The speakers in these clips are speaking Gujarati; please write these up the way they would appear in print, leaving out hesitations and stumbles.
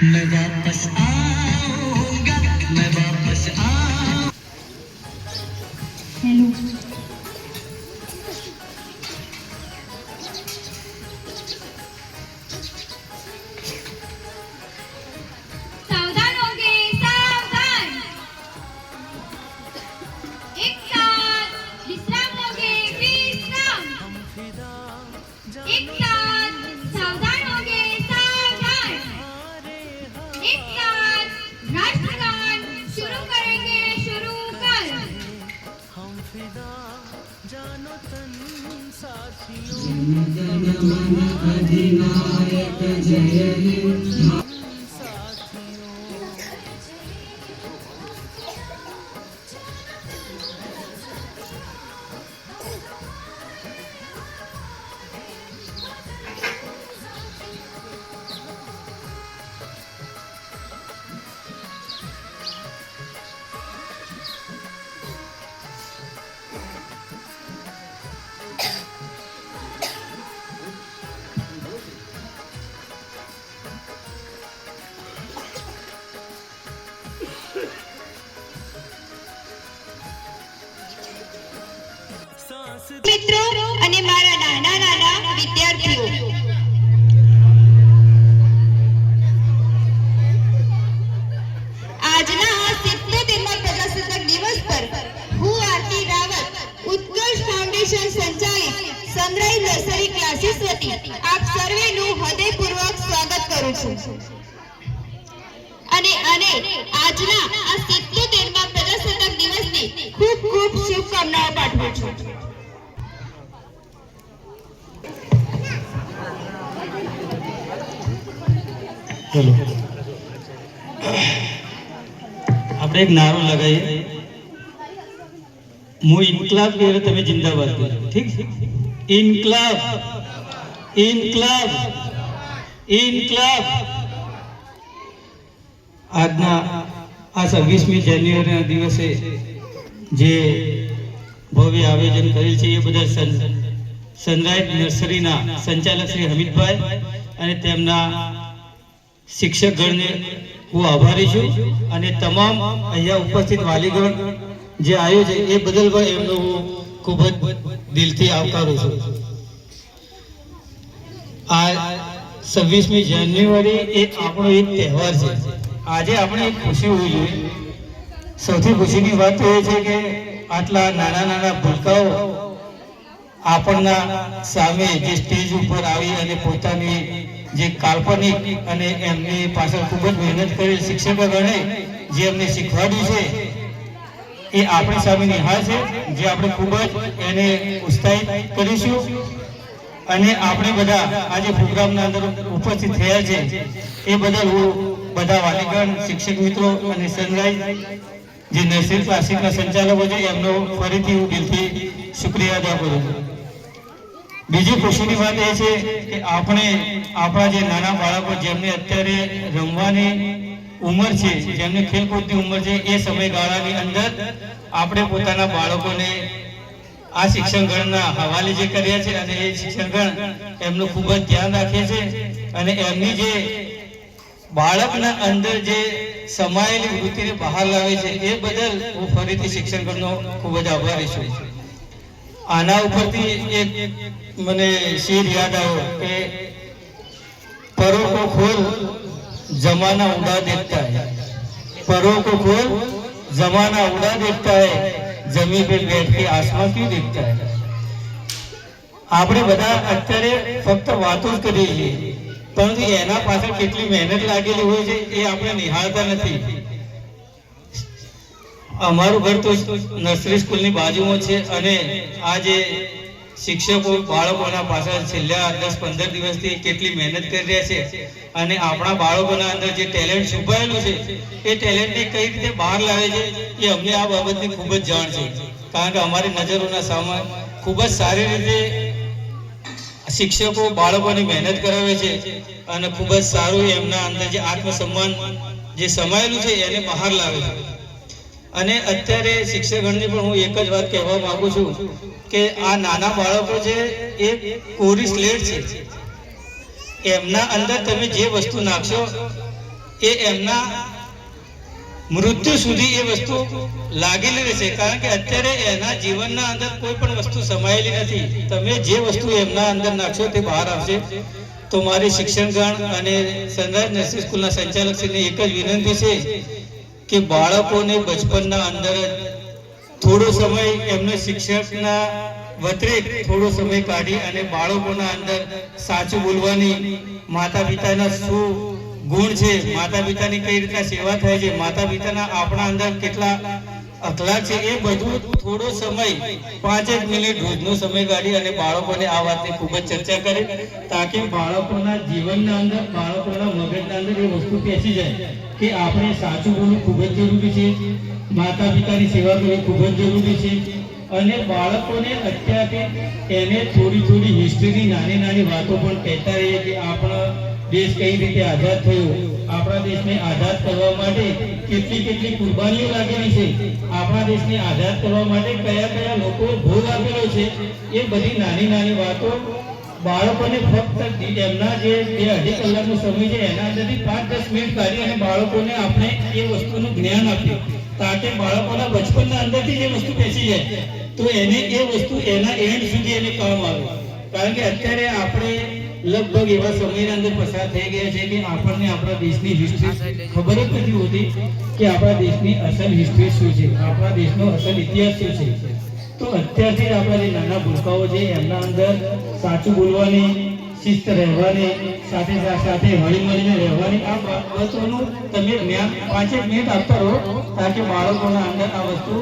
मैं वापस आऊंगा, मैं वापस आऊंगा। हेलो सावधान होंगे, सावधान। एक साथ विश्राम लोगे, विश्राम। एक साथ सावधान होंगे, सावधान। एक साथ राष्ट्रगान शुरू करेंगे, शुरू कर। हम फिदा जानो तन साथियों, अधिनायक जय हे साथियों। મિત્રો અને મારા નાના નાના વિદ્યાર્થીઓ, આજના આ 77મા પ્રજાસત્તાક દિવસ પર હું આરતી રાવત, ઉત્કર્ષ ફાઉન્ડેશન સંચાલિત સનરાઈઝ નર્સરી ક્લાસીસ વતી આપ સર્વેનું હૃદયપૂર્વક સ્વાગત કરું છું અને આજના આ 77મા પ્રજાસત્તાક દિવસની ખૂબ ખૂબ શુભકામનાઓ પાઠવું છું। चलो આપણે એક નારો લગાવીએ, હું ઇન્કલાબ કહે તમે જિંદાબાદ કહો, ઠીક? ઇન્કલાબ, ઇન્કલાબ, ઇન્કલાબ। આજના આ 26મી જાન્યુઆરીના દિવસે જે ભવ્ય આયોજન કરેલ છે એ બદલ સનરાઈઝ નર્સરીના સંચાલક શ્રી હમીદભાઈ અને તેમના શિક્ષકગણને હું આભારી છું અને તમામ અહીંયા ઉપસ્થિત વાલીગણ જે આવ્યો છે એ બદલ પણ એમનો હું ખૂબ જ દિલથી આવકારું છું। આ 26મી જાન્યુઆરી એ આપણો એક તહેવાર છે। આજે આપણે એક ખુશી હોવી જોઈએ। સૌથી ખુશીની વાત તો એ છે કે આટલા નાના નાના ભૂલકાઓ આપણના સામે જે સ્ટેજ ઉપર આવી અને પોતાની જે કાલ્પનિક અને એમની પાછળ ખૂબ જ મહેનત કરેલ શિક્ષકોગણે જે એમને શીખવાડ્યું છે એ આપણી સામે નિહાળ છે, જે આપણે ખૂબ જ એને ઉત્સાહિત કરીશું અને આપણે બધા આજે પ્રોગ્રામના અંદર ઉપસ્થિત થયા છે એ બદલ હું બધા વાલીગણ, શિક્ષક મિત્રો અને સનરાઈઝ જે નર્સરી ક્લાસીસના સંચાલકો છે એમનો ફરીથી હું દિલથી શુક્રિયા અદા કરું છું। બીજી ખુશીની વાત એ છે કે આપણે આપણા જે નાના બાળકો જેમને અત્યારે રમવાની ઉંમર છે, જેમને ખેલકૂદની ઉંમર છે, એ સમયગાળાની અંદર આપણે પોતાના બાળકોને આ શિક્ષણગણના હવાલે જે કર્યા છે અને એ શિક્ષણગણ એમનું ખૂબ જ ધ્યાન રાખે છે અને એમની જે બાળકના અંદર જે સમાયેલી વૃત્તિને બહાર લાવે છે એ બદલ હું ફરીથી શિક્ષણગણનો ખૂબ જ આભારી છું। આના ઉપરથી એક મને શેર યાદ આવ્યો કે પરો કો ખોલ જમાના ઉડા દેખતા है, परों को खोल जमाना उड़ा देखता है, जमीन पे बैठ के आसमान क्यों देखता है। આપણે બધા અત્યારે ફક્ત વાતો જ કરીએ છીએ પરંતુ એના પાછળ કેટલી મહેનત લાગેલી હોય છે એ આપણે નિહાળતા નથી। અમારું ઘર તો નર્સરી સ્કૂલની બાજુમાં છે અને આ જે શિક્ષકો બાળકોના પાછળ છેલ્લા 10-15 દિવસથી કેટલી મહેનત કરી રહ્યા છે અને આપણા બાળકોના અંદર જે ટેલેન્ટ છુપાયેલું છે એ ટેલેન્ટને કઈ રીતે બહાર લાવે છે એ અમને આ બાબતની ખૂબ જ જાણ છે, કારણ કે અમારી નજરોના સામે ખૂબ જ સારી રીતે શિક્ષકો બાળકોની મહેનત કરાવે છે અને ખૂબ જ સારું એમના અંદર જે આત્મસન્માન જે સમાયેલું છે એને બહાર લાવે છે। અને અત્યારે શિક્ષકગણને પણ હું એક જ વાત કહેવા માંગુ છું કે આ નાના બાળકો છે એ કોરી સ્લેટ છે, એમના અંદર તમે જે વસ્તુ નાખશો એ એમના મૃત્યુ સુધી એ વસ્તુ લાગેલી રહેશે, કારણ કે અત્યારે એના જીવનના અંદર કોઈ પણ વસ્તુ સમાયેલી નથી. તમે જે વસ્તુ એમના અંદર નાખશો તે બહાર આવશે. તો મારી શિક્ષણગણ અને સનરાઈઝ નર્સરી સ્કૂલના સંચાલકશ્રીને એક જ વિનંતી છે કે બાળકોને બચપનના અંદર થોડો સમય એમને શિક્ષકના વતરે થોડો સમય કાઢી અને બાળકોના અંદર સાચું બોલવાની, માતા પિતાના શું ગુણ છે, માતા પિતાની કઈ રીતના સેવા થાય છે, માતા પિતાના આપણા અંદર કેટલા અખલાક છે, એ બધું થોડો સમય 5 મિનિટ રોજનો સમય કાઢી અને બાળકોને આ વાતની ખૂબ જ ચર્ચા કરે, તાકી બાળકોના જીવનના અંદર, બાળકોના મગજના અંદર એ વસ્તુ બેસી જાય કે આપણે સાચું બોલવું ખૂબ જ જરૂરી છે, માતા પિતાની સેવા કરવી ખૂબ જ જરૂરી છે. અને બાળકોને અત્યારે એને થોડી હિસ્ટ્રીની નાની વાતો પણ કહેતા રહીએ કે આપણા દેશ કઈ રીતે આઝાદ થયો, આપણા દેશને આઝાદ કરવા માટે કેટલી કુરબાનીઓ લાગેલી છે, આપણા દેશને આઝાદ કરવા માટે કયા લોકોએ ભોગ આપેલો છે, એ બધી નાની વાતો બાળકોને ફક્ત એમના જે 2-2.5 કલાકનો સમય છે એના અંદરથી 5-10 મિનિટ કાઢી અને બાળકોને આપણે એ વસ્તુનું જ્ઞાન આપીએ, તાકે બાળકોના બચપનના અંદરથી જે વસ્તુ બેસી જાય તો એને એ વસ્તુ એના એન્ડ સુધી એને કામ આવે. કારણ કે અત્યારે આપણે લગભગ એવા સમયના અંદર પસાર થઈ ગયા છે કે આપણને આપણા દેશની હિસ્ટ્રી ખબર જ નથી હોતી કે આપણા દેશની અસલ હિસ્ટ્રી શું છે, આપણા દેશનો અસલ ઇતિહાસ શું છે. તો અત્યારથી આપણા જે નાના ભૂલકાઓ છે એમના અંદર સાચું બોલવાની, શિસ્ત રહેવાની, સાથે હળીમળીને રહેવાની, આ બાબતોનું તમે જ્ઞાન 5 મિનિટ આપતા રહો, તાકે બાળકોના અંદર આ વસ્તુ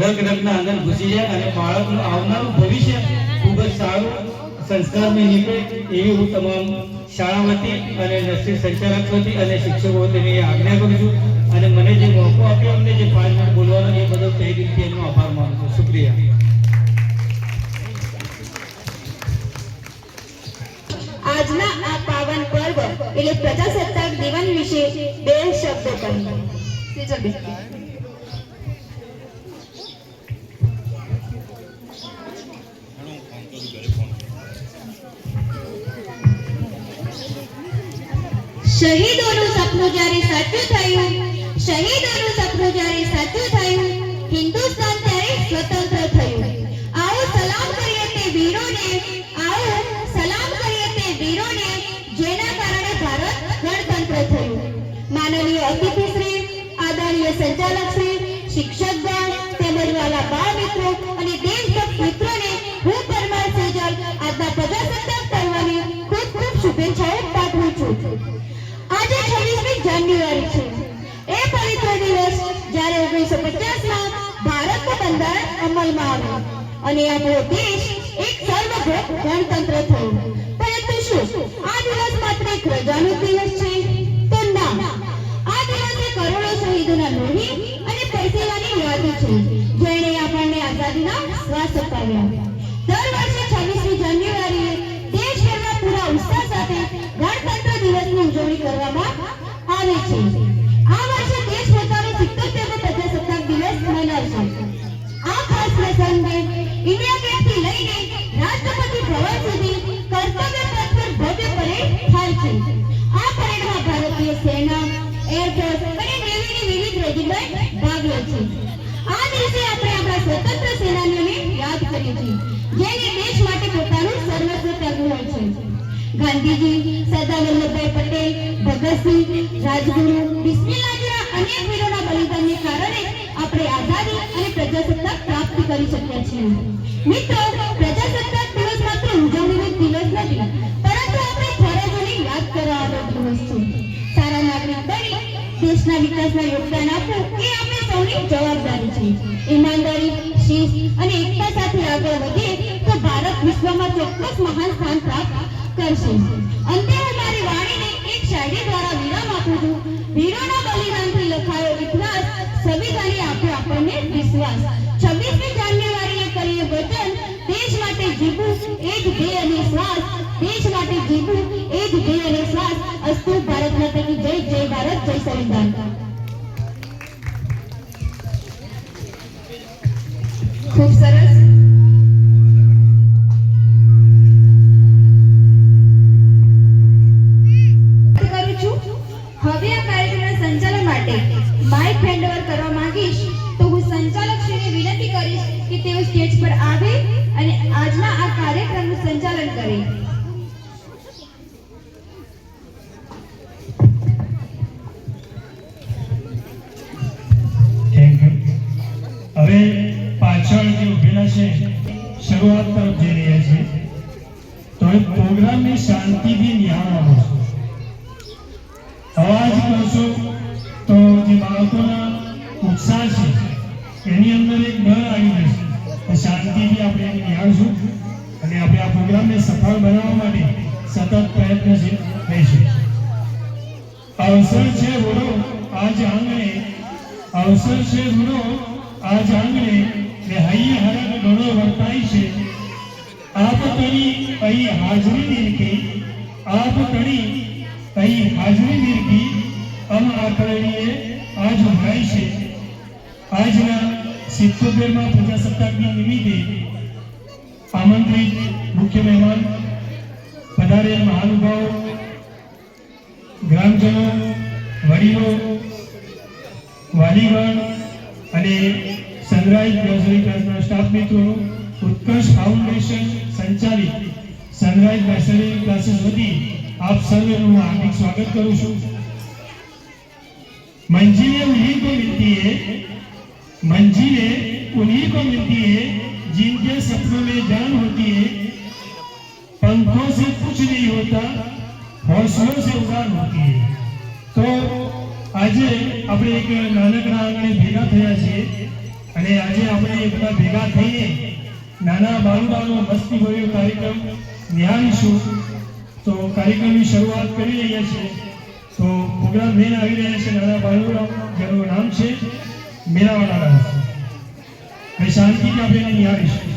રગના અંદર ઘૂસી જાય અને બાળકનું આવનારું ભવિષ્ય ખૂબ જ સારું સંસ્કારમય નીકળે એવી હું તમામ શાળા વતી અને નર્સરી સંચાલક વતી અને શિક્ષકો વતીની આજ્ઞા કરું છું. અને મને જે મોકો આપ્યો અમને જે 5 મિનિટ બોલવાનો એ બદલ કઈ રીતે એમનો આભાર માનું છું. શુક્રિયા. આજના આ પાવન પર્વ એટલે પ્રજાસત્તાક દિવસ વિશે 2 શબ્દો કહીએ. શહીદોનું સપનું જ્યારે સાચું થયું, હિન્દુસ્તાન ત્યારે સ્વતંત્ર થયું. આવો સલામ કરીએ તે વીરોને, જેના કારણે ભારત ગણતંત્ર થયું. માનનીય અતિથિશ્રી, આદરણીય સંચાલકશ્રી, શિક્ષકગણ તેમજ વાલા બાળ મિત્રો અને દેશભક્ત મિત્રોને હું પરમાર સેજલ આજના પ્રજાસત્તાક પર્વની ખૂબ શુભેચ્છાઓ પાઠવું છું. આજે 26મી જાન્યુઆરી છે. એ પવિત્ર દિવસ જ્યારે 1950માં ભારતનું બંધારણ અમલમાં આવ્યું અને આપણો દેશ એક સર્વભૌમ ગણતંત્ર થયો. પરંતુ શું આ દિવસ માત્ર એક રજાનો દિવસ છે? તો ના, આ દિવસે કરોડો શહીદોના લોહી અને પરસેવાની યાદ છે, જેણે આપણને આઝાદીના શ્વાસ અપાવ્યા. દર વર્ષે 26મી જાન્યુઆરીએ દેશભરમાં પૂરા ઉત્સાહ સાથે ગણતંત્ર દિવસની ઉજવણી કરવામાં આવે છે. આ વર્ષે દેશ પોતાનો 77મો પ્રજાસત્તાક દિવસ મનાવશે. આ ખાસ પ્રસંગે ઇન્ડિયા ગેટથી લઈને રાષ્ટ્રપતિ ભવન સુધી કર્તવ્ય પથ પર ભવ્ય પરેડ થાય છે. આ પરેડમાં ભારતીય સેના, એરફોર્સ અને નેવીની વિવિધ રેજિમેન્ટ ભાગ લે છે. આ દિવસે આપણે આપણા સ્વતંત્ર સેનાનીઓને યાદ કરીએ છીએ, જેને દેશ માટે પોતાનું સર્વસ્વ ત્યાગ્યું હોય છે. ગાંધીજી, સરદાર વલ્લભભાઈ પટેલ, ભગતસિંહ, રાજગુરુ, બિસ્મિલ્લાહ જેવા અનેક વીરોના બલિદાનને કારણે આપણે આઝાદી અને પ્રજાસત્તાક પ્રાપ્ત કરી શક્યા છીએ. મિત્રો, પ્રજાસત્તાક દિવસ માત્ર ઉજવણીનો દિવસ નથી, પરંતુ આપણી ફરજોને યાદ કરવાનો દિવસ છે. સારા નાગરિક બની દેશના વિકાસમાં યોગદાન આપવું એ આપણે સૌની જવાબદારી છે. ઈમાનદારી, શિસ્ત અને એકતા સાથે આગળ વધીએ તો ભારત વિશ્વમાં ચોક્કસ મહાન સ્થાન પ્રાપ્ત કરશે. અંતે હું મારી વાણીને એક શાયરી દ્વારા વિરામ આપું છું. વીરોના બલિદાનથી લખાયો ઇતિહાસ, સંવિધાને આપ્યો આપણને વિશ્વાસ. 26મી જાન્યુઆરીએ કરીએ વચન, દેશ માટે જીવવું એ જ ધ્યેય અને શ્વાસ. દેશ માટે જીવવું એ જ ધ્યેય અને શ્વાસ. અસ્તુ. ભારત માતા કી જય. જય ભારત, જય સંવિધાન. ખૂબ સરસ. હવે આ સંચાલન કરે. હવે પાછળ જે ઉભેલા છે શરૂઆત તરફ જઈ રહ્યા છે તો એ પ્રોગ્રામની શાંતિથી નિહાળવાનો છે. અવાજ કરશો તો જે બાળકોના ઉત્સાહ છે એની અંદર એક ડર આવી જશે. તો શાંતિથી આપણે એને નિહાળશું અને આપણે આ પ્રોગ્રામને સફળ બનાવવા માટે સતત પ્રયત્નશીલ રહીશું. અવસર છે બોલો આજ આંગણે, અવસર છે બોલો આજ આંગણે ને હૈયે હરક ઘણો વર્તાય છે. આપ તણી અહીં હાજરી નિરખી, આપ તણી અહીં હાજરી નિરખી અમ આકરણીએ આજ ઉભરાય છે. આજના 77મા પ્રજાસત્તાક દિન નિમિત્તે આમંત્રિત મુખ્ય મહેમાન પધારેલ મહાનુભાવો, ગ્રામજનો, વડીલો, વાલીગણ અને સનરાઈઝ નર્સરી ક્લાસના સ્ટાફ મિત્રોનું ઉત્કર્ષ ફાઉન્ડેશન સંચાલિત સનરાઈઝ નર્સરી ક્લાસીસ વતી આપ સર્વેનું હાર્દિક સ્વાગત કરું છું. मंजिलें उन्हीं को मिलती है, मंजिलें उन्हीं को मिलती है जिनके सपनों में जान होती है. पंखों से कुछ नहीं होता, हौसलों से उड़ान होती है. तो આજે આપણે એક નાનકડા આંગણે ભેગા થયા છીએ અને આજે આપણે એ બધા ભેગા થઈને નાના બાળકોનો મસ્તીભર્યો કાર્યક્રમ નિહાળીશું. તો કાર્યક્રમની શરૂઆત કરી રહ્યા છીએ. તો પ્રોગ્રામ લઈને આવી રહ્યા છે નાના બાળકો, જેનું નામ છે મેરાવાળા ડાન્સ. હવે શાંતિથી આપણે એને નિહાળીશું.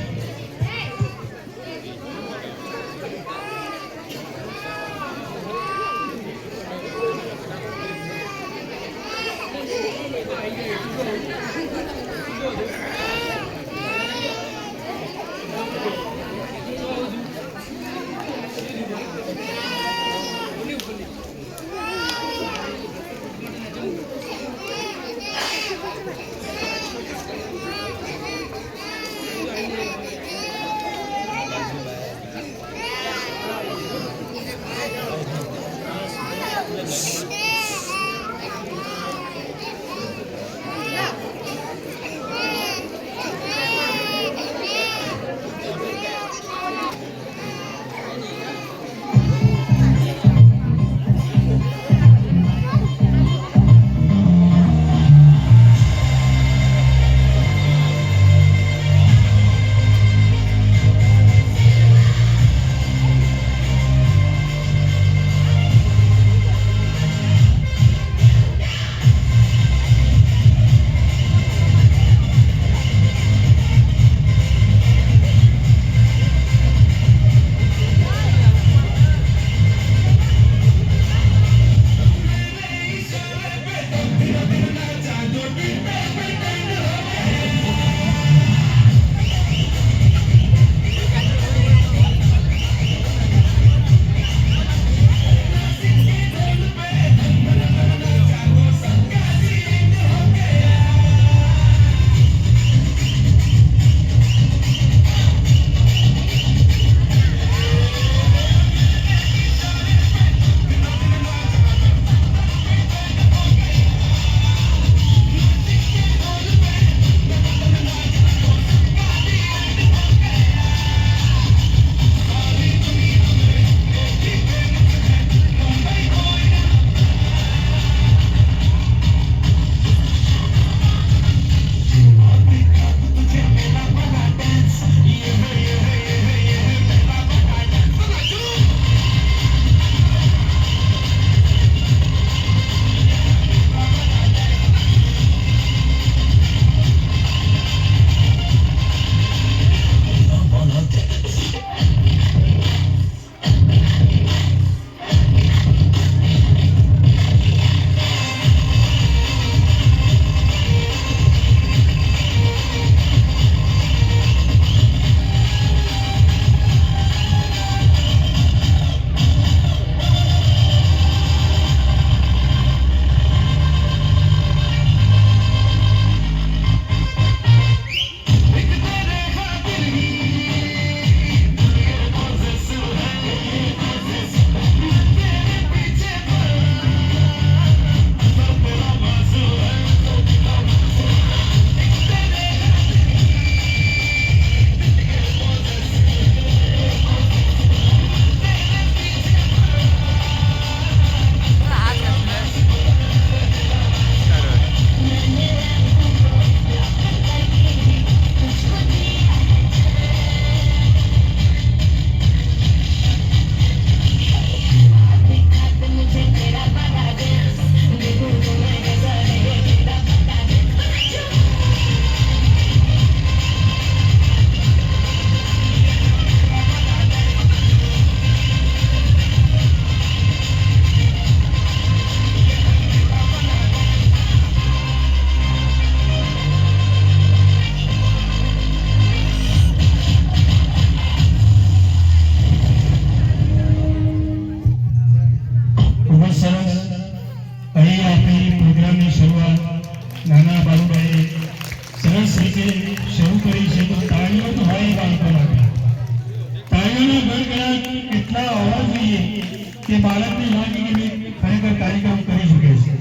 કે બાળકને લાગે કે મેં ખરેખર કાર્યક્રમ કરી શકે છે,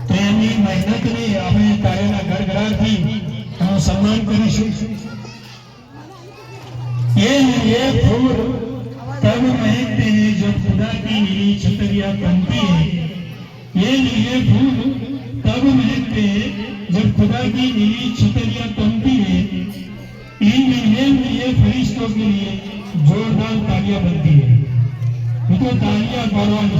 તો એમની મહેનતને આપણે તાળીના ગડગડાટથી એનું સન્માન કરીશું. ये फूल तब महकते हैं जब खुदा की नीली छतरियां तनती है. ये फूल तब महकते हैं जब खुदा की नीली छतरियां तनती है. इन ये फरिश्तों के लिए जोरदार तालियां बनती है. तो तालियां पाड़वानी